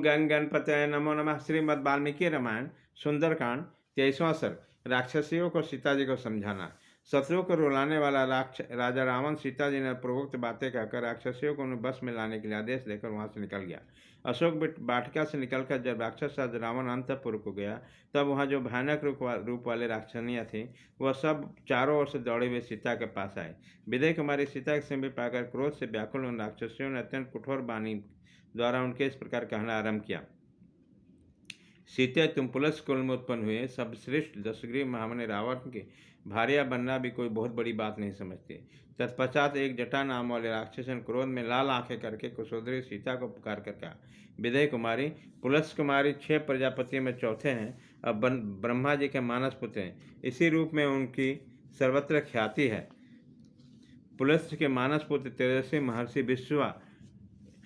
ओम गण गणपतये नमो नमः। श्रीमद् वाल्मीकि रामायण सुंदरकांड 23वां सर्ग। राक्षसियों को सीता जी को समझाना। शत्रुओं को रुलाने वाला राजा रावण सीता जी ने पूर्वोक्त बातें कहकर राक्षसियों को उन्हें बस में लाने के लिए आदेश देकर वहां से निकल गया। अशोक वाटिका से निकलकर जब राक्षस राज रावण अंतपुर को गया, तब वहां जो भयानक रूप वाले राक्षसनियाँ थीं, वह सब चारों ओर से दौड़े हुए सीता के पास आए। विदय कुमारी सीता के सिंह पाकर क्रोध से व्याकुल उन राक्षसियों ने अत्यंत कठोर वाणी द्वारा उनके इस प्रकार कहना आरंभ किया। सीते, तुम पुलस कुल में उत्पन्न हुए सब श्रेष्ठ दशग्रीव महामुनि रावण के भार्या बनना भी कोई बहुत बड़ी बात नहीं समझते। तत्पश्चात एक जटा नाम वाले राक्षस ने क्रोध में लाल आंखें करके कुशोदरी सीता को पुकार कर कहा, विदय कुमारी, पुलस कुमारी 6 प्रजापति में चौथे हैं, अब ब्रह्मा जी के मानस पुत्र हैं। इसी रूप में उनकी सर्वत्र ख्याति है। पुलस्त्य के मानस पुत्र तेजस्वी महर्षि विश्वा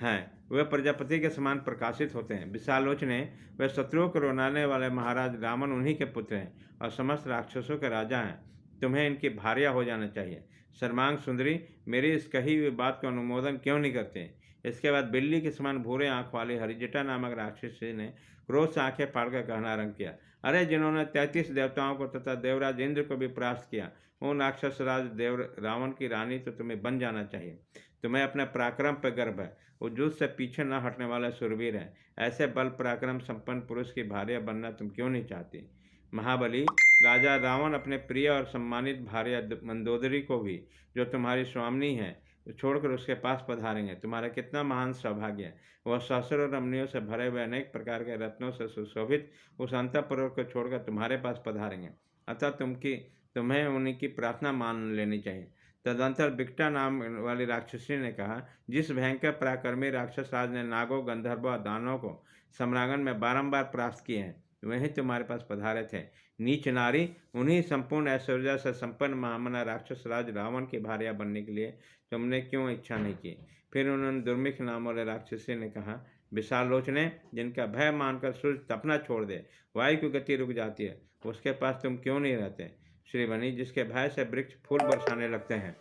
हैं, वे प्रजापति के समान प्रकाशित होते हैं। विशालोचने, वे शत्रुओं को रुलाने वाले महाराज रावण उन्हीं के पुत्र हैं और समस्त राक्षसों के राजा हैं। तुम्हें इनकी भार्या हो जाना चाहिए। सर्वांग सुंदरी, मेरी इस कही हुई बात का अनुमोदन क्यों नहीं करते? इसके बाद बिल्ली के समान भूरे आंख वाले हरिजटा नामक राक्षसी ने क्रोध से आंखें फाड़कर कहना आरंभ किया, अरे जिन्होंने 33 देवताओं को तथा देवराज इंद्र को भी परास्त किया, उन राक्षस राज देव रावण की रानी तो तुम्हें बन जाना चाहिए। तुम्हें अपने पराक्रम पर गर्व है, वो युद्ध से पीछे न हटने वाला शूरवीर है। ऐसे बल पराक्रम संपन्न पुरुष की भार्या बनना तुम क्यों नहीं चाहती? महाबली, राजा रावण अपने प्रिय और सम्मानित भार्या मंदोदरी को भी, जो तुम्हारी स्वामिनी है, छोड़कर उसके पास पधारेंगे। तुम्हारा कितना महान सौभाग्य है। वह सहस्रों रमणियों से भरे हुए अनेक प्रकार के रत्नों से सुशोभित उस अंतःपुर को छोड़कर तुम्हारे पास पधारेंगे। अतः तुम्हें उन्हीं की प्रार्थना मान लेनी चाहिए। तदंतर बिकटा नाम वाली राक्षसी ने कहा, जिस भयंकर पराक्रमी राक्षस राज ने नागों, गंधर्वों और दानवों को सम्रांगण में बारंबार परास्त किए हैं, वही तुम्हारे पास पधारे थे। नीच नारी, उन्हीं संपूर्ण ऐश्वर्य से संपन्न महामना राक्षस राज रावण की भार्या बनने के लिए तुमने क्यों इच्छा नहीं की? फिर उन्होंने दुर्मिख नाम वाले राक्षसी ने कहा, विशालोचने, जिनका भय मानकर सूर्य तपना छोड़ दे, वायु की गति रुक जाती है, उसके पास तुम क्यों नहीं रहते? श्रीवनी, जिसके भय से वृक्ष फूल बरसाने लगते हैं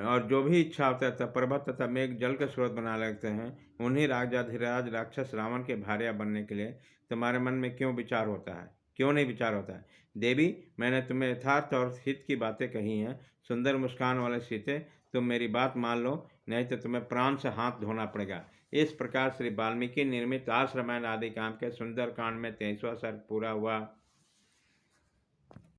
और जो भी इच्छा होता है तब पर्वत तथा मेघ जल के स्रोत बना लगते हैं, उन्हीं राजाधिराज राक्षस रावण के भार्या बनने के लिए तुम्हारे मन में क्यों नहीं विचार होता है? देवी, मैंने तुम्हें यथार्थ और हित की बातें कही हैं। सुंदर मुस्कान वाले सीते, तुम मेरी बात मान लो, नहीं तो तुम्हें प्राण से हाथ धोना पड़ेगा। इस प्रकार श्री वाल्मीकि निर्मित आस रामायण आदि काम के सुंदर कांड में 23वां सर्ग पूरा हुआ।